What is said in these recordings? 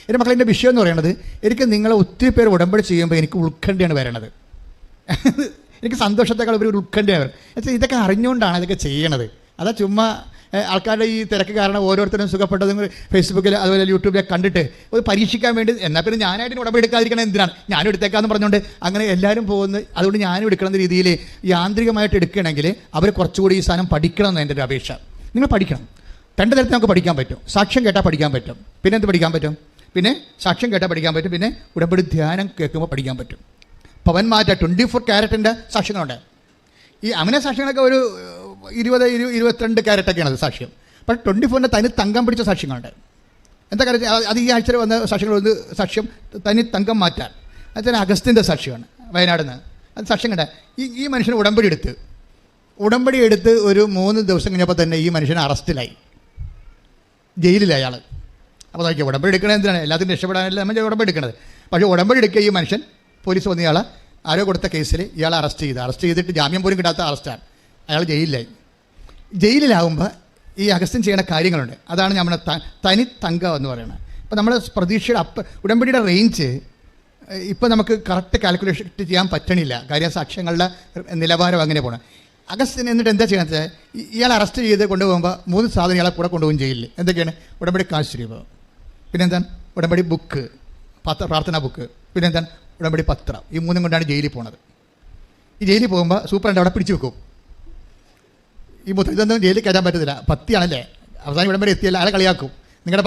എൻ്റെ മക്കളെ, എൻ്റെ വിഷയം എന്ന് പറയുന്നത്, എനിക്ക് നിങ്ങളെ ഒത്തിരി പേര് ഉടമ്പടി ചെയ്യുമ്പോൾ എനിക്ക് ഉത്കണ്ഠയാണ് വരണത്. എനിക്ക് സന്തോഷത്തേക്കാൾ ഒരു ഉത്കണ്ഠയാണ് വരുന്നത്. ഇതൊക്കെ അറിഞ്ഞുകൊണ്ടാണ് ഇതൊക്കെ ചെയ്യണത്. അതാ ചുമ്മാ ആൾക്കാരുടെ ഈ തിരക്ക് കാരണം ഓരോരുത്തരും സുഖപ്പെട്ടതും ഫേസ്ബുക്കിൽ അതുപോലെ യൂട്യൂബിലൊക്കെ കണ്ടിട്ട് ഒരു പരീക്ഷിക്കാൻ വേണ്ടി, എന്നാൽ പിന്നെ ഞാനായിട്ട് ഉടമ്പടി എടുക്കാതിരിക്കണം എന്തിനാണ്, ഞാനും എടുത്തേക്കാന്ന് പറഞ്ഞുകൊണ്ട് അങ്ങനെ എല്ലാവരും പോകുന്നത്. അതുകൊണ്ട് ഞാനും എടുക്കുന്ന രീതിയിൽ യാന്ത്രികമായിട്ട് എടുക്കുകയാണെങ്കിൽ അവർ കുറച്ചുകൂടി ഈ സാധനം പഠിക്കണം എന്ന് എൻ്റെ ഒരു അപേക്ഷ. നിങ്ങൾ പഠിക്കണം. 2 തരത്തിൽ നമുക്ക് പഠിക്കാൻ പറ്റും. സാക്ഷ്യം കേട്ടാൽ പഠിക്കാൻ പറ്റും. പിന്നെ എന്ത് പഠിക്കാൻ പറ്റും? പിന്നെ സാക്ഷ്യം കേട്ടാൽ പഠിക്കാൻ പറ്റും. പിന്നെ ഉടമ്പടി ധ്യാനം കേൾക്കുമ്പോൾ പഠിക്കാൻ പറ്റും. പവന്മാറ്റ 24 ക്യാരറ്റിൻ്റെ സാക്ഷ്യങ്ങളുണ്ട്. ഈ അമിന സാക്ഷ്യങ്ങളൊക്കെ ഒരു 20-22 ക്യാരറ്റൊക്കെയാണ് അത് സാക്ഷ്യം. പക്ഷേ 24 തനി തങ്കം പിടിച്ച സാക്ഷ്യങ്ങളുണ്ട്. എന്താ കാര്യം? അത് ഈ ആഴ്ചയിൽ വന്ന സാക്ഷ്യങ്ങൾ സാക്ഷ്യം തനി തങ്കം മാറ്റാൻ. അതുപോലെ അഗസ്റ്റിൻ്റെ സാക്ഷ്യമാണ് വയനാട് നിന്ന്. അത് സാക്ഷ്യം കണ്ട ഈ മനുഷ്യന് ഉടമ്പടി എടുത്ത് ഒരു 3 ദിവസം കഴിഞ്ഞപ്പോൾ തന്നെ ഈ മനുഷ്യൻ അറസ്റ്റിലായി, ജയിലിലായി അയാൾ. അപ്പോൾ നോക്കിയാൽ ഉടമ്പടി എടുക്കണത് എന്തിനാണ്? എല്ലാത്തിനും രക്ഷപ്പെടാനല്ല നമ്മൾ ഉടമ്പടി എടുക്കണത്. പക്ഷേ ഉടമ്പടി എടുക്കുക ഈ മനുഷ്യൻ, പോലീസ് വന്ന് ഇയാളെ ആരോ കൊടുത്ത കേസിൽ ഇയാളെ അറസ്റ്റ് ചെയ്തിട്ട് ജാമ്യം പോലും കിട്ടാത്ത അറസ്റ്റാണ്. അയാൾ ജയിലിലായി. ജയിലിലാവുമ്പോൾ ഈ അഗസ്റ്റിൻ ചെയ്യുന്ന കാര്യങ്ങളുണ്ട്. അതാണ് നമ്മുടെ തനി തങ്കം എന്ന് പറയുന്നത്. ഇപ്പോൾ നമ്മൾ പ്രതീക്ഷയുടെ ഉടമ്പടിയുടെ റേഞ്ച് ഇപ്പോൾ നമുക്ക് കറക്റ്റ് കാൽക്കുലേഷൻ ചെയ്യാൻ പറ്റണില്ല. കാര്യം സാക്ഷ്യങ്ങളുടെ നിലവാരം അങ്ങനെ പോകണം. അഗസ്റ്റിൻ എന്നിട്ട് എന്താ ചെയ്യണത്? ഇയാൾ അറസ്റ്റ് ചെയ്ത് കൊണ്ടുപോകുമ്പോൾ 3 സാധനം ഇയാളെ കൂടെ കൊണ്ടുപോകും ജയിലിൽ. എന്തൊക്കെയാണ്? ഉടമ്പടി കാശ് രൂപ, പിന്നെന്താണ് ഉടമ്പടി ബുക്ക്, പ്രാർത്ഥനാ ബുക്ക്, പിന്നെന്താണ് ഉടമ്പടി പത്രം. ഈ 3 കൊണ്ടാണ് ജയിലിൽ പോണത്. ഈ ജയിലിൽ പോകുമ്പോൾ സൂപ്രണ്ട് അവിടെ പിടിച്ചു വെക്കും. ഈ ഇതൊന്നും ജയിലിൽ കയറ്റാൻ പറ്റത്തില്ല. പത്തിയാണല്ലേ, അവസാനം ഇവിടം വരെ എത്തിയല്ല, ആളെ കളിയാക്കും. നിങ്ങളുടെ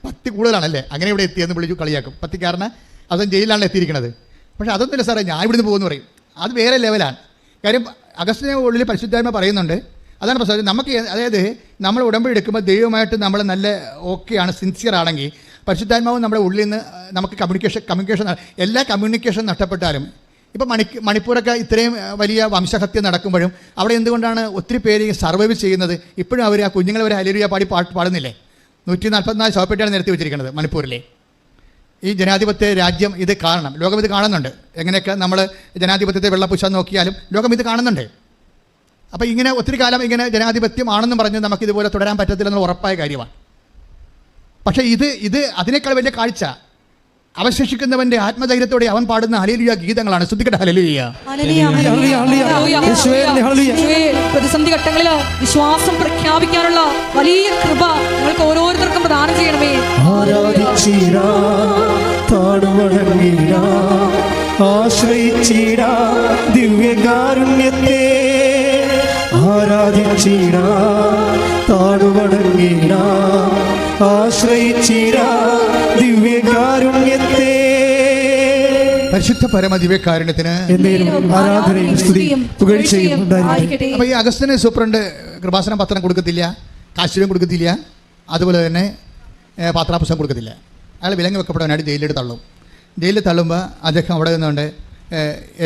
10 കൂടുതലാണല്ലേ, അങ്ങനെ ഇവിടെ എത്തിയെന്ന് വിളിച്ചു കളിയാക്കും. 10 അവസാനം ജയിലിലാണ് എത്തിയിരിക്കുന്നത്. പക്ഷേ അതൊന്നുമില്ല സാറേ, ഞാൻ ഇവിടുന്ന് പോകുമെന്ന് പറയും. അത് വേറെ ലെവലാണ്. കാര്യം അഗസ്റ്റിൻ്റെ ഉള്ളിൽ പരിശുദ്ധാത്മ പറയുന്നുണ്ട്. അതാണ് പ്രശ്നം. നമുക്ക് അതായത് നമ്മൾ ഉടമ്പടി എടുക്കുമ്പോൾ ദൈവമായിട്ട് നമ്മൾ നല്ല ഓക്കെയാണ്, സിൻസിയർ ആണെങ്കിൽ പരിശുദ്ധാത്മാവ് നമ്മുടെ ഉള്ളിൽ നിന്ന് നമുക്ക് കമ്മ്യൂണിക്കേഷൻ എല്ലാ കമ്മ്യൂണിക്കേഷൻ നഷ്ടപ്പെട്ടാലും, ഇപ്പോൾ മണിപ്പൂരൊക്കെ ഇത്രയും വലിയ വംശഹത്യ നടക്കുമ്പോഴും അവിടെ എന്തുകൊണ്ടാണ് ഒത്തിരി പേര് സർവൈവ് ചെയ്യുന്നത്? ഇപ്പോഴും അവർ ആ കുഞ്ഞുങ്ങളെ ഒരു ഹല്ലേലൂയ പാടുന്നില്ലേ? 144 ശവപ്പെട്ടിയാണ് നിരത്തി വെച്ചിരിക്കുന്നത് മണിപ്പൂരിലെ. ഈ ജനാധിപത്യ രാജ്യം ഇത് കാണണം, ലോകം ഇത് കാണുന്നുണ്ട്. എങ്ങനെയൊക്കെ നമ്മൾ ജനാധിപത്യത്തെ വെള്ളപ്പൂശാൻ നോക്കിയാലും ലോകം ഇത് കാണുന്നുണ്ട്. അപ്പോൾ ഇങ്ങനെ ഒത്തിരി കാലം ഇങ്ങനെ ജനാധിപത്യം ആണെന്നും പറഞ്ഞ് നമുക്കിതുപോലെ തുടരാൻ പറ്റത്തില്ലെന്നുള്ള ഉറപ്പായ കാര്യമാണ്. പക്ഷേ ഇത് അതിനേക്കാൾ വലിയ കാഴ്ച അവശേഷിക്കുന്നവന്റെ ആത്മധൈര്യത്തോടെ അവൻ പാടുന്ന ഹല്ലേലൂയ ഗീതങ്ങളാണ്. ശ്രദ്ധിക്കട്ടെ, ഹല്ലേലൂയ. പ്രതിസന്ധി ഘട്ടങ്ങളിൽ വിശ്വാസം പ്രഖ്യാപിക്കാനുള്ള വലിയ കൃപ നിങ്ങൾക്ക് ഓരോരുത്തർക്കും പ്രദാനം ചെയ്യണമേ. ആശ്രയിച്ചിടാ ദിവ്യകാരുണ്യത്തെ, ആരാധിച്ചിടാ താടുവണങ്ങിടാ, ആശ്രയിച്ചിടാ ദിവ്യകാരുണ്യത്തെ. പരിശുദ്ധ പരമ ദിവ്യകാരുണ്യത്തിന് ആരാധനയും സ്തുതിയും പുകഴ്ചയും ഉണ്ടായിരിക്കട്ടെ. അപ്പോൾ ഈ അഗസ്റ്റിന് സൂപ്രണ്ട് കൃപാസനം പത്രം കൊടുക്കത്തില്ല, കാശുരം കൊടുക്കത്തില്ല, അതുപോലെ തന്നെ പാത്രാപുസ്തകം കൊടുക്കത്തില്ല. അയാൾ വിലങ്ങ് വെക്കപ്പെടാനായിട്ട് ജയിലിൽ തള്ളും. ജയിലിൽ തള്ളുമ്പോൾ അദ്ദേഹം അവിടെ നിന്നുകൊണ്ട്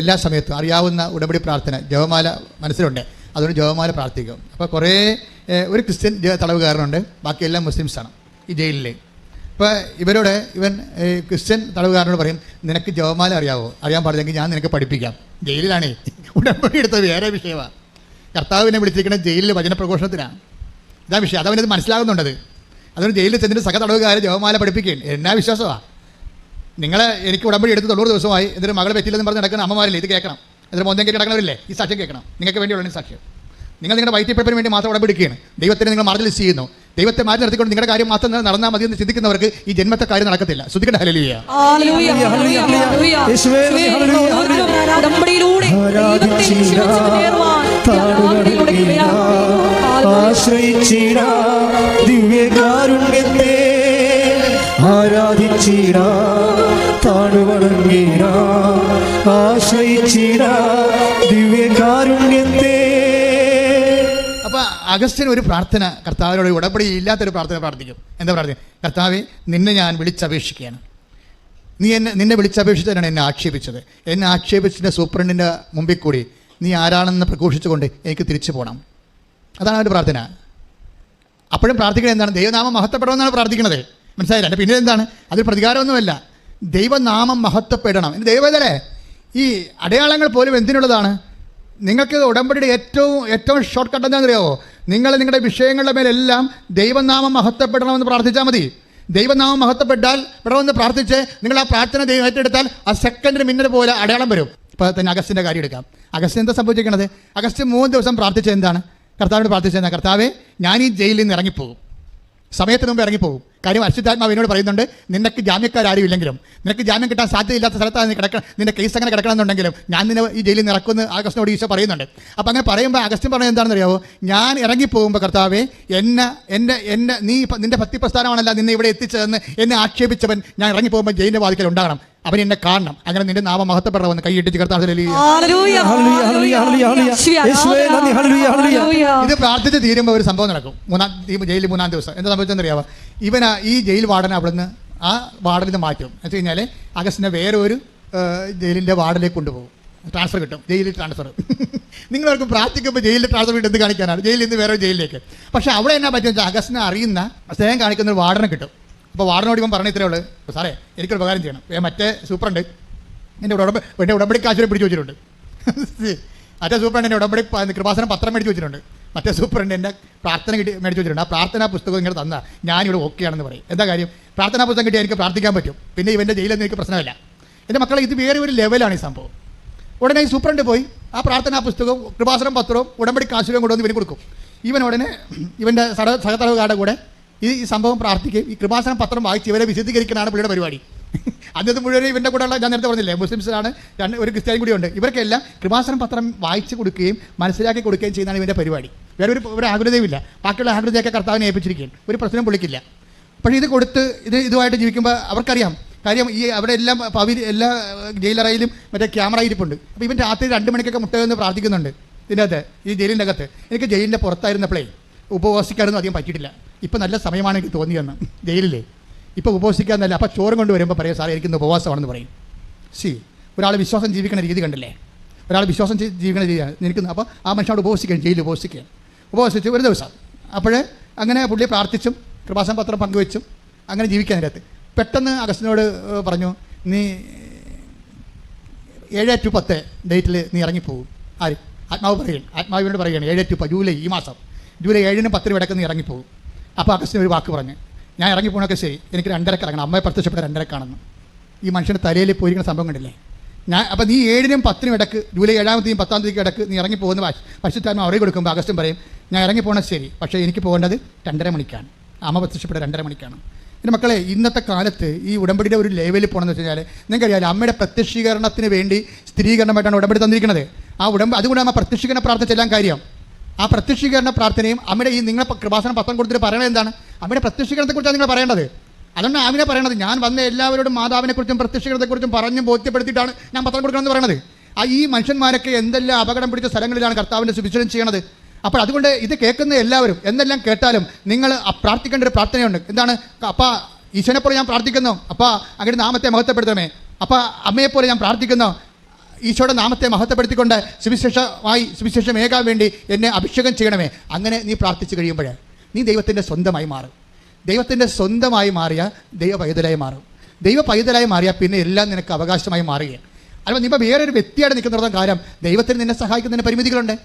എല്ലാ സമയത്തും അറിയാവുന്ന ഉടമ്പടി പ്രാർത്ഥന ജപമാല മനസ്സിലുണ്ട്. അതുകൊണ്ട് ജപമാല പ്രാർത്ഥിക്കും. അപ്പോൾ കുറേ ഒരു ക്രിസ്ത്യൻ തടവുകാരനുണ്ട്, ബാക്കിയെല്ലാം മുസ്ലിംസാണ് ഈ ജയിലിൽ. ഇപ്പോൾ ഇവൻ ക്രിസ്ത്യൻ തടവുകാരനോട് പറയും, നിനക്ക് ജപമാല അറിയാൻ പാടില്ലെങ്കിൽ ഞാൻ നിനക്ക് പഠിപ്പിക്കാം. ജയിലിലാണേ, ഉടമ്പടി എടുത്തത് വേറെ വിഷയമാണ്. കർത്താവിനെ വിളിച്ചിരിക്കുന്നത് ജയിലിൽ വചനപ്രഘോഷണത്തിനാണ്. ഇതാ വിഷയം. അതവനത് മനസ്സിലാകുന്നുണ്ടത്. അതുകൊണ്ട് ജയിലിൽ ചെന്നിട്ട് സകല തടവുകാരെ ജപമാല പഠിപ്പിക്കുകയും എന്നാ വിശ്വാസമാണ്. എനിക്ക് ഉടമ്പടി എടുത്ത് 90 ദിവസമായി, എന്നിട്ട് മകളെ പറ്റില്ലെന്ന് പറഞ്ഞ് നടക്കുന്ന അമ്മമാരില്ലേ, ഇത് കേൾക്കണം. എന്നിട്ട് മോന്തേക്ക് കിടക്കണവരില്ലേ, ഈ സാക്ഷ്യം കേൾക്കണം. നിങ്ങൾക്ക് വേണ്ടിയുള്ള സാക്ഷ്യം. നിങ്ങളുടെ വൈറ്റിപ്പഴപ്പിന് വേണ്ടി മാത്രം ഉടമ്പടി എടുക്കുകയാണ്. ദൈവത്തിന് നിങ്ങൾ മാർജിനലൈസ് ചെയ്യുന്നു. ദൈവത്തെ മാറ്റി നിർത്തിക്കൊണ്ട് നിങ്ങളുടെ കാര്യം മാത്രം നടന്നാൽ മതി എന്ന് ചിന്തിക്കുന്നവർക്ക് ഈ ജന്മത്തെ കാര്യം നടക്കത്തില്ല. ശ്രദ്ധിക്കട്ടെ, ഹല്ലേലൂയ. ആശ്രയിച്ചിടാ ദിവ്യകാരുണ്യത്തെ, ആരാധിച്ചിടാ താടുവണങ്ങിടാ, ആശ്രയിച്ചിടാ ദിവ്യകാരുണ്യത്തെ. അപ്പോൾ അഗസ്റ്റിൻ ഒരു പ്രാർത്ഥന കർത്താവിനോട്, ഉടമ്പടി ഇല്ലാത്തൊരു പ്രാർത്ഥന പ്രാർത്ഥിക്കും. എന്താ പ്രാർത്ഥന? കർത്താവേ, നിന്നെ ഞാൻ വിളിച്ചപേക്ഷിക്കുകയാണ്. നിന്നെ വിളിച്ചപേക്ഷിച്ചതാണ് എന്നെ ആക്ഷേപിച്ചത്. എന്നെ ആക്ഷേപിച്ചതിൻ്റെ സൂപ്രണ്ടിൻ്റെ മുമ്പിൽ കൂടി നീ ആരാണെന്ന് പ്രഘോഷിച്ചുകൊണ്ട് എനിക്ക് തിരിച്ചു പോകണം. അതാണ് അവൻ്റെ പ്രാർത്ഥന. അപ്പോഴും പ്രാർത്ഥിക്കുന്നത് എന്താണ്? ദൈവനാമം മഹത്വപ്പെടണമെന്നാണ് പ്രാർത്ഥിക്കുന്നത്. മനസ്സിലായില്ല? എൻ്റെ പിന്നീട് എന്താണ്? അതിൽ പ്രതികാരമൊന്നുമല്ല. ദൈവനാമം മഹത്വപ്പെടണം. ഇനി ദൈവവേദന ഈ അടയാളങ്ങൾ പോലും എന്തിനുള്ളതാണ്? നിങ്ങൾക്ക് ഉടമ്പടിയുടെ ഏറ്റവും ഷോർട്ട് കട്ട് എന്താണെന്ന് അറിയാമോ? നിങ്ങൾ നിങ്ങളുടെ വിഷയങ്ങളുടെ മേലെല്ലാം ദൈവനാമം മഹത്വപ്പെടണമെന്ന് പ്രാർത്ഥിച്ചാൽ മതി. ദൈവനാമം മഹത്വപ്പെട്ടാൽ ഇവിടെ വന്ന് പ്രാർത്ഥിച്ച് നിങ്ങൾ ആ പ്രാർത്ഥന ദൈവം ഏറ്റെടുത്താൽ ആ സെക്കൻഡിന് മിന്നൽ പോലെ അടയാളം വരും. ഇപ്പോൾ തന്നെ അഗസ്റ്റിൻ്റെ കാര്യം എടുക്കാം. അഗസ്റ്റിൻ എന്താ സംഭവിച്ചിരിക്കുന്നത്? അഗസ്റ്റ് 3 ദിവസം പ്രാർത്ഥിച്ചത് എന്താണ്? കർത്താവിനോട് പ്രാർത്ഥിച്ചത് എന്താ? കർത്താവേ, ഞാൻ ഈ ജയിലിൽ നിന്ന് ഇറങ്ങിപ്പോകും, സമയത്തിന് മുമ്പ് ഇറങ്ങിപ്പോകും. കാര്യം പരിശുദ്ധാത്മാവ് എന്നോട് പറയുന്നുണ്ട്, നിനക്ക് ജാമ്യക്കാരും ഇല്ലെങ്കിലും, നിനക്ക് ജാമ്യം കിട്ടാൻ സാധ്യതയില്ലാത്ത സ്ഥലത്താണ് നീ കിടക്കണം, നിന്റെ കേസ് അങ്ങനെ കിടക്കണമെന്നുണ്ടെങ്കിലും ഞാൻ നിന്നെ ഈ ജയിലിൽ നിന്ന് ഇറക്കുമെന്ന് അഗസ്റ്റിനോട് ഈശോ പറയുന്നുണ്ട്. അപ്പോൾ അങ്ങനെ പറയുമ്പോൾ അഗസ്റ്റിൻ പറയുന്നത് എന്താണെന്ന് അറിയാമോ? ഞാൻ ഇറങ്ങിപ്പോകുമ്പോൾ കർത്താവേ, നിന്റെ ഭക്തി പ്രസ്ഥാനമാണല്ല നിന്നെ ഇവിടെ എത്തിച്ചതെന്ന് എന്നെ ആക്ഷേപിച്ചവൻ ഞാൻ ഇറങ്ങിപ്പോകുമ്പോൾ ജയിലിൻ്റെ വാതിക്കൽ ഉണ്ടാകണം, അവൻ എന്നെ കാണണം, അങ്ങനെ നിന്റെ നാമം മഹത്വപ്പെടണമെന്ന് കൈയിട്ടിച്ച് കർത്താവ്. ഇത് പ്രാർത്ഥിച്ച് തീരുമ്പോൾ ഒരു സംഭവം നടക്കും. ജയിലിൽ 3-ാം ദിവസം എന്താ സംഭവിച്ചെന്ന് അറിയാമോ? ഈ ജയിൽ വാർഡനെ അവിടുന്ന് ആ വാർഡിൽ നിന്ന് മാറ്റും. എന്ന് വെച്ച് കഴിഞ്ഞാൽ അഗസ്റ്റിനെ വേറെ ഒരു ജയിലിൻ്റെ വാർഡിലേക്ക് കൊണ്ടുപോകും. ട്രാൻസ്ഫർ കിട്ടും, ജയിലിൽ ട്രാൻസ്ഫർ. നിങ്ങളവർക്ക് പ്രാർത്ഥിക്കുമ്പോൾ ജയിലിൽ ട്രാൻസ്ഫർ കിട്ടും. എന്ത് കാണിക്കാനാണ്? ജയിലിൽ നിന്ന് വേറെ ജയിലിലേക്ക്. പക്ഷേ അവിടെ എന്നാ പറ്റുമെന്ന് വെച്ചാൽ അഗസ്റ്റിനെ അറിയുന്ന സ്നേഹം കാണിക്കുന്ന ഒരു വാർഡനെ കിട്ടും. അപ്പോൾ വാർഡനോട് ഇപ്പം പറഞ്ഞ ഇത്രയേ ഉള്ളൂ, സാറേ എനിക്കൊരു ഉപകാരം ചെയ്യണം, മറ്റേ സൂപ്രണ്ട് എൻ്റെ ഉടമ്പടി കാശുവരെ പിടിച്ചു വെച്ചിട്ടുണ്ട്. മറ്റേ സൂപ്രണ്ട് എൻ്റെ ഉടമ്പടി കൃപാസനം പത്രം മേടിച്ച് വെച്ചിട്ടുണ്ട്. മറ്റേ സൂപ്രണ്ട് എൻ്റെ പ്രാർത്ഥന മേടിച്ച് വെച്ചിട്ടുണ്ട്. ആ പ്രാർത്ഥനാ പുസ്തകം ഇങ്ങനെ തന്നാൽ ഞാനിവിടെ ഓക്കെ ആണെന്ന് പറയും. എന്താ കാര്യം? പ്രാർത്ഥനാ പുസ്തകം കിട്ടിയാൽ എനിക്ക് പ്രാർത്ഥിക്കാൻ പറ്റും. പിന്നെ ഇവൻ്റെ ജയിലൊന്നും എനിക്ക് പ്രശ്നമില്ല. എൻ്റെ മക്കളെ, ഇത് വേറെ ഒരു ലെവലാണ് ഈ സംഭവം. ഉടനെ ഈ സൂപ്രണ്ട് പോയി ആ പ്രാർത്ഥനാ പുസ്തകവും കൃപാസനം പത്രവും ഉടമ്പടി കാശുവരും കൊണ്ടുവന്ന് ഇവന് കൊടുക്കും. ഇവൻ ഉടനെ ഇവൻ്റെ സഹതലവുകാരുടെ കൂടെ ഈ സംഭവം പ്രാർത്ഥിക്കുകയും ഈ കൃപാസനം പത്രം വായിച്ച് ഇവരെ വിശദീകരിക്കാനാണ് പുള്ളിയുടെ പരിപാടി. അന്നത് മുഴുവൻ ഇവൻ്റെ കൂടെയുള്ള, ഞാൻ നേരത്തെ പറഞ്ഞില്ലേ, മുസ്ലിംസിലാണ്, ഒരു ക്രിസ്ത്യാനി കൂടിയുണ്ട്. ഇവർക്കെല്ലാം കൃപാസനം പത്രം വായിച്ച് കൊടുക്കുകയും മനസ്സിലാക്കി കൊടുക്കുകയും ചെയ്യുന്നതാണ് ഇവൻ്റെ പരിപാടി. വേറെ ഒരു ആകുലതയുമില്ല. ബാക്കിയുള്ള ആകുലതയൊക്കെ കർത്താവിനെ ഏൽപ്പിച്ചിരിക്കുകയും ഒരു പ്രശ്നം പൊളിക്കില്ല. പക്ഷേ ഇത് കൊടുത്ത് ഇതുമായിട്ട് ജീവിക്കുമ്പോൾ അവർക്കറിയാം കാര്യം. ഈ അവിടെ എല്ലാം എല്ലാ ജയിലറയിലും മറ്റേ ക്യാമറ ഇരിപ്പുണ്ട്. അപ്പോൾ ഇവൻ രാത്രി 2 മണിക്കൊക്കെ മുട്ടയെന്ന് പ്രാർത്ഥിക്കുന്നുണ്ട് ഇതിനകത്ത്, ഈ ജയിലിൻ്റെ അകത്ത്. എനിക്ക് ജയിലിൻ്റെ പുറത്തായിരുന്നപ്പോഴേ ഉപവസിക്കാനൊന്നും അധികം പറ്റിയിട്ടില്ല. ഇപ്പം നല്ല സമയമാണ് എനിക്ക് തോന്നിയെന്ന്. ജയിലില്ലേ ഇപ്പോൾ ഉപവസിക്കാന്നല്ല. അപ്പോൾ ചോറും കൊണ്ട് വരുമ്പോൾ പറയും, സാറേ എനിക്കിന്ന് ഉപവാസമാണെന്ന് പറയും. ഒരാൾ വിശ്വാസം ജീവിക്കുന്ന രീതി കണ്ടില്ലേ? ഒരാൾ വിശ്വാസം ജീവിക്കുന്ന രീതിയാണ് നിൽക്കുന്നത്. അപ്പോൾ ആ മനുഷ്യനോട് ഉപവസിക്കുകയാണ്, ജയിലിൽ ഉപവസിച്ച് ഒരു ദിവസം. അപ്പോൾ അങ്ങനെ പുള്ളി പ്രാർത്ഥിച്ചും കൃപാസന പത്രം പങ്കുവെച്ചും അങ്ങനെ ജീവിക്കാൻ നേരത്ത് പെട്ടെന്ന് അഗസ്റ്റിനോട് പറഞ്ഞു, നീ 7 to 10 ഡേറ്റിൽ നീ ഇറങ്ങിപ്പോകും. ആര്? ആത്മാവിനോട് പറയുകയാണ് 7 to 10 ജൂലൈ, ഈ മാസം ജൂലൈ 7-നും 10-നും ഇടയ്ക്ക് നീ ഇറങ്ങിപ്പോകും. അപ്പോൾ അഗസ്റ്റിന് ഒരു വാക്ക് പറഞ്ഞു, ഞാൻ ഇറങ്ങിപ്പോണൊക്കെ ശരി, എനിക്ക് 2:30 ഇറങ്ങണം, അമ്മയെ പ്രത്യക്ഷപ്പെട്ട 2:30 ഈ മനുഷ്യൻ്റെ തലയിൽ പോയിരിക്കുന്ന സംഭവം കണ്ടില്ലേ? അപ്പോൾ നീ 7-നും 10-നും ഇടയ്ക്ക്, ജൂലൈ 7-ാം തീയതി 10-ാം തീയതിക്ക് ഇടയ്ക്ക് നീ ഇറങ്ങിപ്പോകുന്ന പരിശുദ്ധാത്മ അവരെ കൊടുക്കുമ്പോൾ അഗസ്റ്റും പറയും, ഞാൻ ഇറങ്ങിപ്പോകണത് ശരി, പക്ഷേ എനിക്ക് പോകേണ്ടത് 2:30 മണിക്കാണ്, അമ്മ പ്രത്യക്ഷപ്പെട്ട 2:30 മണിക്കാണ്. എൻ്റെ മക്കളെ, ഇന്നത്തെ കാലത്ത് ഈ ഉടമ്പടിയുടെ ഒരു ലെവലിൽ പോകണമെന്ന് വെച്ച് കഴിഞ്ഞാൽ നിങ്ങൾക്കറിയാം, അമ്മയുടെ പ്രത്യക്ഷീകരണത്തിന് വേണ്ടി സ്ഥിരീകരണമായിട്ടാണ് ഉടമ്പടി തന്നിരിക്കുന്നത്. അതുകൊണ്ട് അമ്മ പ്രത്യക്ഷീകരണ പ്രാർത്ഥന ചെല്ലാൻ കാര്യം. ആ പ്രത്യക്ഷീകരണ പ്രാർത്ഥനയും അമ്മയുടെ ഈ നിങ്ങളെ കൃപാസനം പത്രം കൊടുത്തിട്ട് പറയണത് എന്താണ്? അമ്മയുടെ പ്രത്യക്ഷീകരണത്തെക്കുറിച്ചാണ് നിങ്ങൾ പറയേണ്ടത്. അതുകൊണ്ട് ആമിനെ പറയണത്, ഞാൻ വന്ന എല്ലാവരോടും മാതാവിനെക്കുറിച്ചും പ്രത്യക്ഷീകരണത്തെക്കുറിച്ചും പറഞ്ഞ് ബോധ്യപ്പെടുത്തിയിട്ടാണ് ഞാൻ പത്രം കൊടുക്കണമെന്ന് പറയണത്. ഈ മനുഷ്യന്മാരൊക്കെ എന്തെല്ലാം അപകടം പിടിച്ച സ്ഥലങ്ങളിലാണ് കർത്താവിൻ്റെ സുവിശേഷം ചെയ്യണത്. അപ്പോൾ അതുകൊണ്ട് ഇത് കേൾക്കുന്ന എല്ലാവരും എന്തെല്ലാം കേട്ടാലും നിങ്ങൾ പ്രാർത്ഥിക്കേണ്ട ഒരു പ്രാർത്ഥനയുണ്ട്. എന്താണ്? അപ്പാ, ഈശോനെപ്പോലെ ഞാൻ പ്രാർത്ഥിക്കുന്നു, അപ്പാ അങ്ങയുടെ നാമത്തെ മഹത്വപ്പെടുത്തണമേ. അപ്പാ, അമ്മയെപ്പോലെ ഞാൻ പ്രാർത്ഥിക്കുന്നു, ഈശോയുടെ നാമത്തെ മഹത്വപ്പെടുത്തിക്കൊണ്ട് സുവിശേഷമേകാൻ വേണ്ടി എന്നെ അഭിഷേകം ചെയ്യണമേ. അങ്ങനെ നീ പ്രാർത്ഥിച്ച് കഴിയുമ്പോൾ നീ ദൈവത്തിൻ്റെ സ്വന്തമായി മാറും. ദൈവത്തിൻ്റെ സ്വന്തമായി മാറിയ ദൈവ പൈതലായി മാറും. ദൈവ പൈതലായി മാറിയാൽ പിന്നെ എല്ലാം നിനക്ക് അവകാശമായി മാറുകയാണ്. അപ്പോൾ നീ ഇപ്പോൾ വേറൊരു വ്യക്തിയായിട്ട് നിൽക്കുന്നിടത്തോളം കാലം ദൈവത്തിന് നിന്നെ സഹായിക്കുന്നതിന് പരിമിതികളുണ്ട്.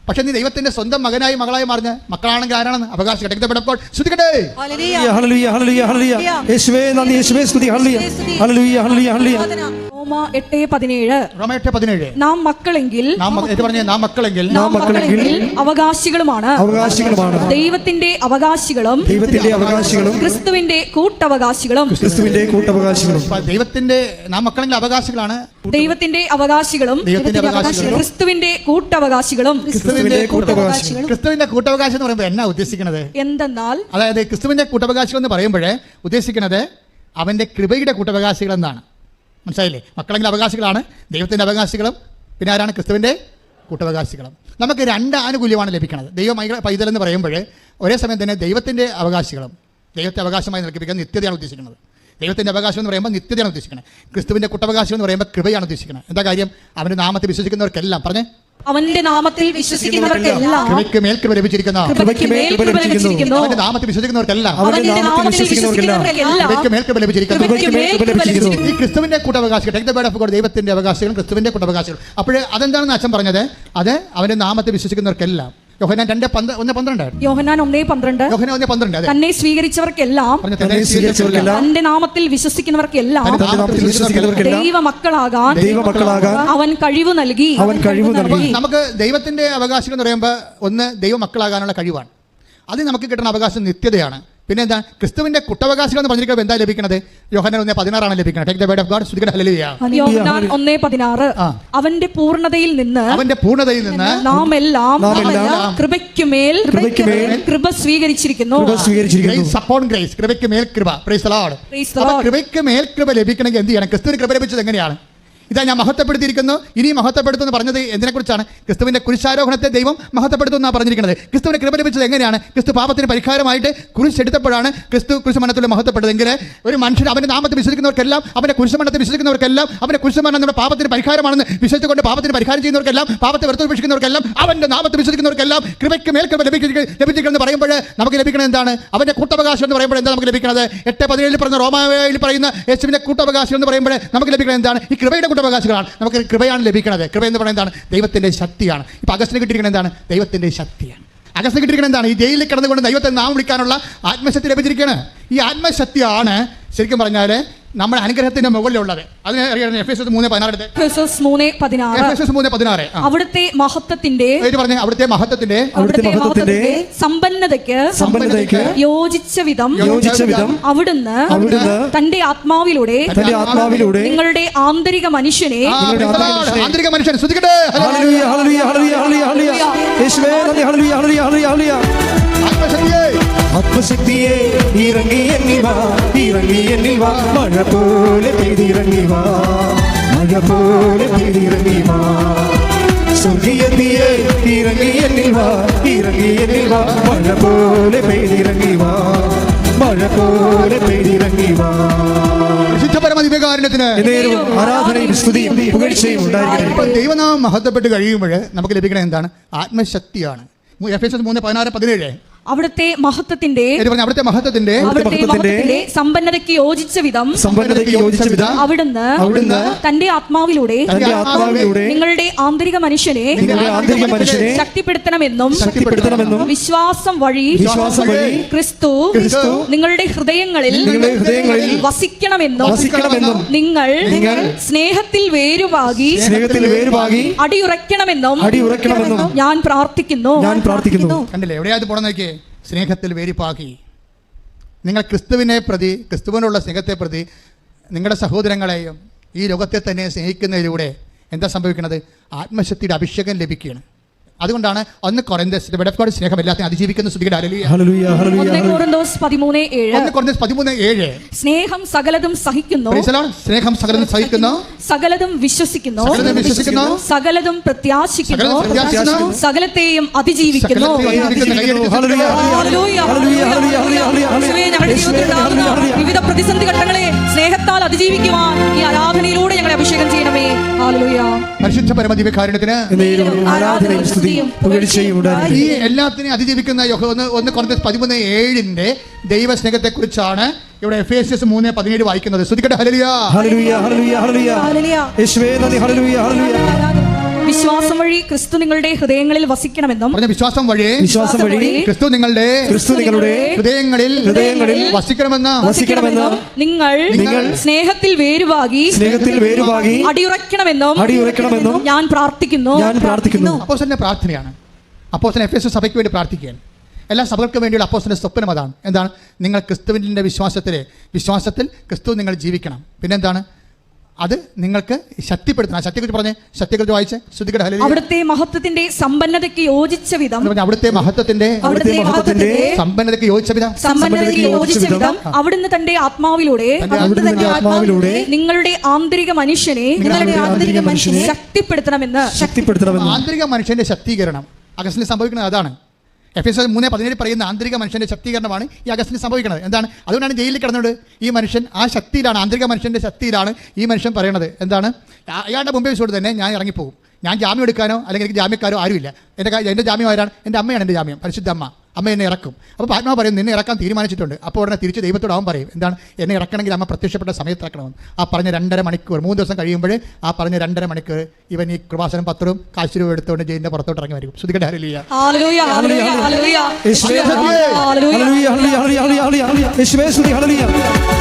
പക്ഷെ നീ ദൈവത്തിന്റെ സ്വന്തം മകനായി മകളായി മാറിഞ്ഞ മക്കളാണെങ്കിൽ ആരാണെന്ന് അവകാശം കിടക്കപ്പെട്ടപ്പോൾ ശ്രദ്ധിക്കട്ടെ. റോമ 8:17 നാം മക്കളെങ്കിൽ അവകാശികളുമാണ്, ദൈവത്തിന്റെ അവകാശികളും ക്രിസ്തുവിന്റെ കൂട്ടവകാശികളും. ദൈവത്തിന്റെ നാം മക്കളെങ്കിൽ അവകാശികളാണ്, ദൈവത്തിന്റെ അവകാശികളും ക്രിസ്തുവിന്റെ കൂട്ടവകാശികളും. ക്രിസ്തുവിന്റെ കൂട്ടവകാശം എന്ന് പറയുമ്പോൾ എന്നാ ഉദ്ദേശിക്കുന്നത്? എന്തെന്നാൽ, അതായത് ക്രിസ്തുവിന്റെ കൂട്ടവകാശികൾ എന്ന് പറയുമ്പോഴേ ഉദ്ദേശിക്കുന്നത് അവന്റെ കൃപയുടെ കൂട്ടവകാശികൾ എന്നാണ്. മനസ്സിലായില്ലേ? മക്കളെങ്കിൽ അവകാശികളാണ്, ദൈവത്തിന്റെ അവകാശികളും, പിന്നെ ആരാണ്? ക്രിസ്തുവിന്റെ കൂട്ടവകാശികളും. നമുക്ക് 2 ആനുകൂല്യമാണ് ലഭിക്കുന്നത്. പൈതൽ എന്ന് പറയുമ്പോൾ ഒരേ സമയം തന്നെ ദൈവത്തിന്റെ അവകാശികളും, ദൈവത്തെ അവകാശമായി നൽകിപ്പിക്കുന്ന നിത്യതയാണ് ഉദ്ദേശിക്കുന്നത്. ദൈവത്തിൻ്റെ അവകാശം എന്ന് പറയുമ്പോൾ നിത്യതയാണ് ഉദ്ദേശിക്കുന്നത്. ക്രിസ്തുവിന്റെ കൂട്ടവകാശം എന്ന് പറയുമ്പോൾ കൃപയാണ് ഉദ്ദേശിക്കുന്നത്. എന്താ കാര്യം? അവന്റെ നാമത്തിൽ വിശ്വസിക്കുന്നവർക്കെല്ലാം പറഞ്ഞേ, അവന്റെ നാമത്തിൽ വിശ്വസിക്കുന്നവർക്കെല്ലാം കൃപയ്ക്ക് മേൽ കൃപ ലഭിച്ചിരിക്കുന്നു. അവന്റെ നാമത്തിൽ വിശ്വസിക്കുന്നവർക്കെല്ലാം കൃപയ്ക്ക് മേൽ കൃപ ലഭിച്ചിരിക്കുന്നു. ഈ ക്രിസ്തുവിന്റെ കൂട്ടവകാശികൾ, take the word of God, ദൈവത്തിന്റെ അവകാശികളും ക്രിസ്തുവിന്റെ കൂട്ടവകാശികൾ. അപ്പോൾ അതെന്താണെന്ന് അച്ഛൻ പറഞ്ഞത്? അത് അവന്റെ നാമത്തിൽ വിശ്വസിക്കുന്നവർക്കെല്ലാം. യോഹന്നാൻ 2:1-12. യോഹന്നാൻ 1:12 യോഹന്നാൻ 1:12. അതെ. തന്നെ സ്വീകരിച്ചവർക്കെല്ലാം പറഞ്ഞ തന്നെ സ്വീകരിച്ചവർക്കെല്ലാം തന്റെ നാമത്തിൽ വിശ്വസിക്കുന്നവർക്കെല്ലാം തന്റെ നാമത്തിൽ വിശ്വസിക്കുന്നവർക്കെല്ലാം ദൈവമക്കളാകാൻ ദൈവമക്കളാകാൻ അവൻ കഴിവ് നൽകി. അപ്പോൾ നമുക്ക് ദൈവത്തിന്റെ അവകാശം എന്ന് പറയുമ്പോൾ ഒന്ന് ദൈവമക്കളാകാനുള്ള കഴിവാണ്. അത് നമുക്ക് കിട്ടുന്ന അവകാശം നിത്യതയാണ്. പിന്നെ എന്താ ക്രിസ്തുവിന്റെ കുട്ടവകാശികൾ എന്ന് പറഞ്ഞിരിക്കുമ്പോൾ എന്താ ലഭിക്കുന്നത്? യോഹന്നാൻ 1:16 ലഭിക്കുന്നത്. Take the word of God. സ്തുതിക്കട്ടെ, ഹല്ലേലൂയ. യോഹന്നാൻ 1:16 അവന്റെ പൂർണ്ണതയിൽ നിന്ന് നാം എല്ലാം കൃപയ്ക്കുമേൽ കൃപ സ്വീകരിച്ചിരിക്കുന്നു. ഗ്രേസ് അപ്പോൺ ഗ്രേസ്, കൃപയ്ക്ക് മേൽ കൃപ. Praise the Lord. കൃപയ്ക്ക് മേൽ കൃപ ലഭിക്കണമെങ്കിൽ എന്ത് ചെയ്യണം? ക്രിസ്തുവിന് കൃപ ലഭിച്ചത് എങ്ങനെയാണ്? ഇതാ ഞാൻ മഹത്വപ്പെടുത്തിയിരിക്കുന്നു, ഇനി മഹത്വപ്പെടുത്തുമെന്ന് പറഞ്ഞത് എന്തിനെക്കുറിച്ചാണ്? ക്രിസ്തുവിന്റെ കുരിശാരോഹണത്തെ ദൈവം മഹത്വപ്പെടുത്തുമെന്നാണ് പറഞ്ഞിരിക്കുന്നത്. ക്രിസ്തുവിന് കൃപ ലഭിച്ചത് എങ്ങനെയാണ്? ക്രിസ്തു പാപത്തിന് പരിഹാരമായിട്ട് കുരിശെടുത്തപ്പോഴാണ് ക്രിസ്തു കുരിശുമരണത്തിൽ മഹത്വപ്പെട്ടതെങ്കിൽ ഒരു മനുഷ്യൻ അവന്റെ നാമത്തിൽ വിശ്വസിക്കുന്നവർക്കെല്ലാം, അവന്റെ കുരിശുമരണത്തിൽ വിശ്വസിക്കുന്നവർക്കെല്ലാം, അവന്റെ കുരിശുമരണം നമ്മുടെ പാപത്തിന് പരിഹാരമാണെന്ന് വിശ്വസിച്ചുകൊണ്ട് പാപത്തിന് പരിഹാരം ചെയ്യുന്നവർക്കെല്ലാം, പാപത്തെ വെറുത്തുപേക്ഷിക്കുന്നവർക്കെല്ലാം, അവന്റെ നാമത്തിൽ വിശ്വസിക്കുന്നവർക്കെല്ലാം കൃപയ്ക്ക് മേൽ കൃപ ലഭിച്ചിരിക്കുന്നു പറയുമ്പോൾ നമുക്ക് ലഭിക്കുന്നത് എന്താണ്? അവന്റെ കൂട്ടവകാശം എന്ന് പറയുമ്പോൾ എന്താ നമുക്ക് ലഭിക്കുന്നത്? 8:17 പറഞ്ഞ റോമായിൽ പറയുന്ന യേശുവിന്റെ കൂട്ടവകാശം എന്ന് പറയുമ്പോൾ നമുക്ക് ലഭിക്കുന്നത് എന്താണ്? ഈ കൃപയുടെ അവകാശികളാണ്. നമുക്ക് കൃപയാണ് ലഭിക്കുന്നത്. കൃപ എന്ന് പറയുന്നത് എന്താണ്? ദൈവത്തിന്റെ ശക്തിയാണ്. ഇപ്പൊ അഗസ്റ്റിന് കിട്ടിയിരിക്കുന്നത് എന്താണ്? ദൈവത്തിന്റെ ശക്തിയാണ്. അഗസ്റ്റിന് കിട്ടിയിരിക്കുന്നത് എന്താണ്? ഈ ജയിലിൽ കിടന്നുകൊണ്ട് ദൈവത്തെ നാം വിളിക്കാനുള്ള ആത്മശക്തി ലഭിച്ചിരിക്കുകയാണ്. ഈ ആത്മശക്തിയാണ് ശരിക്കും പറഞ്ഞാൽ നമ്മുടെ അനുഗ്രഹത്തിന്റെ മുകളിലുള്ളത്. അതിന് അറിയണം. എഫേസ്യസ് 3:16 അവിടുത്തെ മഹത്വത്തിന്റെ സമ്പന്നതയ്ക്ക് യോജിച്ച വിധം അവിടുന്ന് തന്റെ ആത്മാവിലൂടെ നിങ്ങളുടെ ആന്തരിക മനുഷ്യനെ ആത്മശക്തിയെ ഇറങ്ങി എന്നിൽ വാ, ഇറങ്ങി എന്നിൽ വാ, മഴ പോലെ പെയ്തിറങ്ങി വാ, മഴ പോലെ പെയ്തിറങ്ങി വാ. സ്വർഗീയത്തിയെ ഇറങ്ങി എന്നിൽ വാ, ഇറങ്ങി എന്നിൽ വാ, മഴ പോലെ പെയ്തിറങ്ങി വാ, മഴ പോലെ പെയ്തിറങ്ങി വാ. ആരാധനയും സ്തുതിയും പുകഴ്ചയും ഉണ്ടായിരിക്കട്ടെ. ദൈവനാമം മഹത്വപ്പെട്ട് കഴിയുമ്പോൾ നമുക്ക് ലഭിക്കുന്നത് എന്താണ്? ആത്മശക്തിയാണ്. എഫേസ്യസ് 3:16 അവിടുത്തെ മഹത്വത്തിന്റെ സമ്പന്നതയ്ക്ക് യോജിച്ച വിധം അവിടുന്ന് തന്റെ ആത്മാവിലൂടെ നിങ്ങളുടെ ആന്തരിക മനുഷ്യനെ ശക്തിപ്പെടുത്തണമെന്നും വിശ്വാസം വഴി ക്രിസ്തു നിങ്ങളുടെ ഹൃദയങ്ങളിൽ വസിക്കണമെന്നും നിങ്ങൾ സ്നേഹത്തിൽ വേരുവാകി അടിയുറയ്ക്കണമെന്നും ഞാൻ പ്രാർത്ഥിക്കുന്നു. കണ്ടില്ലേ എവിടെയായത് പോണെന്ന് നോക്കിയേ? സ്നേഹത്തിൽ വേരിപ്പാക്കി നിങ്ങൾ ക്രിസ്തുവിനെ പ്രതി, ക്രിസ്തുവിനുള്ള സ്നേഹത്തെ പ്രതി നിങ്ങളുടെ സഹോദരങ്ങളെയും ഈ ലോകത്തെ തന്നെ സ്നേഹിക്കുന്നതിലൂടെ എന്താ സംഭവിക്കുന്നത്? ആത്മശക്തിയുടെ അഭിഷേകം ലഭിക്കുകയാണ്. അതുകൊണ്ടാണ് 1 കൊരിന്ത്യസ് സ്നേഹം എല്ലാത്തിനും അതിജീവിക്കുന്ന. സ്നേഹം സകലതും സഹിക്കുന്നു, സകലതും വിശ്വസിക്കുന്നു, സകലതും പ്രത്യാശിക്കുന്നു, സകലത്തെയും അതിജീവിക്കുന്നു. വിവിധ പ്രതിസന്ധി ഘട്ടങ്ങളെ സ്നേഹത്താൽ അതിജീവിക്കുവാൻ ഈ ആരാധനയിലൂടെ ഞങ്ങളെ അഭിഷേകം ചെയ്യണമേ. പരിശുദ്ധ പരമദിവ്യകാരുണ്യത്തിന് ഈ എല്ലാത്തിനെയും അതിജീവിക്കുന്ന 1 കൊരിന്ത്യസ് 13:7 ദൈവസ്നേഹത്തെ കുറിച്ചാണ് ഇവിടെ എഫേസ്യസ് 3:17 വായിക്കുന്നത്. സ്തുതിക്കട്ടെ, ഹല്ലേലൂയ, ഹല്ലേലൂയ, ഹല്ലേലൂയ, ഹല്ലേലൂയ. യേശുവേ നന്ദി, ഹല്ലേലൂയ, ഹല്ലേലൂയ. വിശ്വാസം വഴി ക്രിസ്തു നിങ്ങളുടെ ഹൃദയങ്ങളിൽ വസിക്കണമെന്നും വിശ്വാസം വഴി ക്രിസ്തു നിങ്ങളുടെ ഹൃദയങ്ങളിൽ വസിക്കണമെന്നും നിങ്ങൾ സ്നേഹത്തിൽ വേരുവാകി അടിയുറയ്ക്കണമെന്നും ഞാൻ പ്രാർത്ഥിക്കുന്നു. അപ്പോസ്തലന്റെ പ്രാർത്ഥനയാണ്. അപ്പോസ്തലൻ എഫേസ്യ സഭയ്ക്ക് വേണ്ടി പ്രാർത്ഥിക്കുകയാണ്. എല്ലാ സഭകൾക്കും വേണ്ടിയുള്ള അപ്പോസ്തലന്റെ സ്വപ്നം അതാണ്. എന്താണ്? നിങ്ങൾ ക്രിസ്തുവിന്റെ വിശ്വാസത്തിൽ ക്രിസ്തു നിങ്ങൾ ജീവിക്കണം. പിന്നെന്താണ്? അത് നിങ്ങൾക്ക് ശക്തിപ്പെടുത്തണം. ശക്തിയെക്കുറിച്ച് പറഞ്ഞേ, ശക്തിയെക്കുറിച്ച് വായിച്ചേ. സ്തുതിക്കട്ടെ, ഹല്ലേലൂയ. അവിടുത്തെ മഹത്വത്തിന്റെ സമ്പന്നതയ്ക്ക് യോജിച്ച വിധം അവിടുത്തെ മഹത്വത്തിന്റെ സമ്പന്നതയ്ക്ക് യോജിച്ച വിധം അവിടുന്ന് തന്റെ ആത്മാവിലൂടെ നിങ്ങളുടെ ആന്തരിക മനുഷ്യനെ ശക്തിപ്പെടുത്തണമെന്ന്. ആന്തരിക മനുഷ്യന്റെ ശക്തീകരണം അഗസ്റ്റിന് സംഭവിക്കുന്നത് അതാണ്. എഫേസ്യസ് 3:17 പറയുന്ന ആന്തരിക മനുഷ്യന്റെ ശക്തീകരണമാണ് ഈ അഗസ്റ്റിന് സംഭവിക്കുന്നത്. എന്താണ്? അതുകൊണ്ടാണ് ജയിലിൽ കിടന്നത്. ഈ മനുഷ്യൻ ആ ശക്തിയിലാണ്, ആന്തരിക മനുഷ്യന്റെ ശക്തിയിലാണ് ഈ മനുഷ്യൻ പറയുന്നത്. എന്താണ്? അയാളുടെ മുമ്പേ വിശ്വസിച്ച് തന്നെ ഞാൻ ഇറങ്ങിപ്പോകും, ഞാൻ ജാമ്യം എടുക്കാനോ അല്ലെങ്കിൽ എനിക്ക് ജാമ്യക്കാരോ ആരുമില്ല. എൻ്റെ ജാമ്യം ആരാണ്? എൻ്റെ അമ്മയാണ് എൻ്റെ ജാമ്യം, പരിശുദ്ധ അമ്മ എന്നെ ഇറക്കും. അപ്പോൾ ആത്മാവ് പറയും നിന്നെ ഇറക്കാൻ തീരുമാനിച്ചിട്ടുണ്ട്. അപ്പോൾ ഉടനെ തിരിച്ച് ദൈവത്തോട് അവൻ പറയും എന്താണ്, എന്നെ ഇറക്കണമെങ്കിൽ അമ്മ പ്രത്യക്ഷപ്പെട്ട സമയത്ത് ഇറക്കണമെന്ന്. ആ പറഞ്ഞ 2.5 മണിക്കൂർ 3 ദിവസം കഴിയുമ്പോൾ ആ പറഞ്ഞ 2.5 മണിക്കൂർ ഇവൻ ഈ കൃപാസനം പത്രവും കാശ് രൂപ എടുത്തുകൊണ്ട് ജയിലിൻ്റെ പുറത്തോട്ട് ഇറങ്ങി വരും. ശ്രുതികട്ടെ ഹല്ലേലൂയ. Hallelujah, hallelujah, hallelujah. യേശുവേ ഹല്ലേലൂയ, ഹല്ലേലൂയ, ഹല്ലേലൂയ, ഹല്ലേലൂയ, യേശുവേ സ്തുതി, ഹല്ലേലൂയ.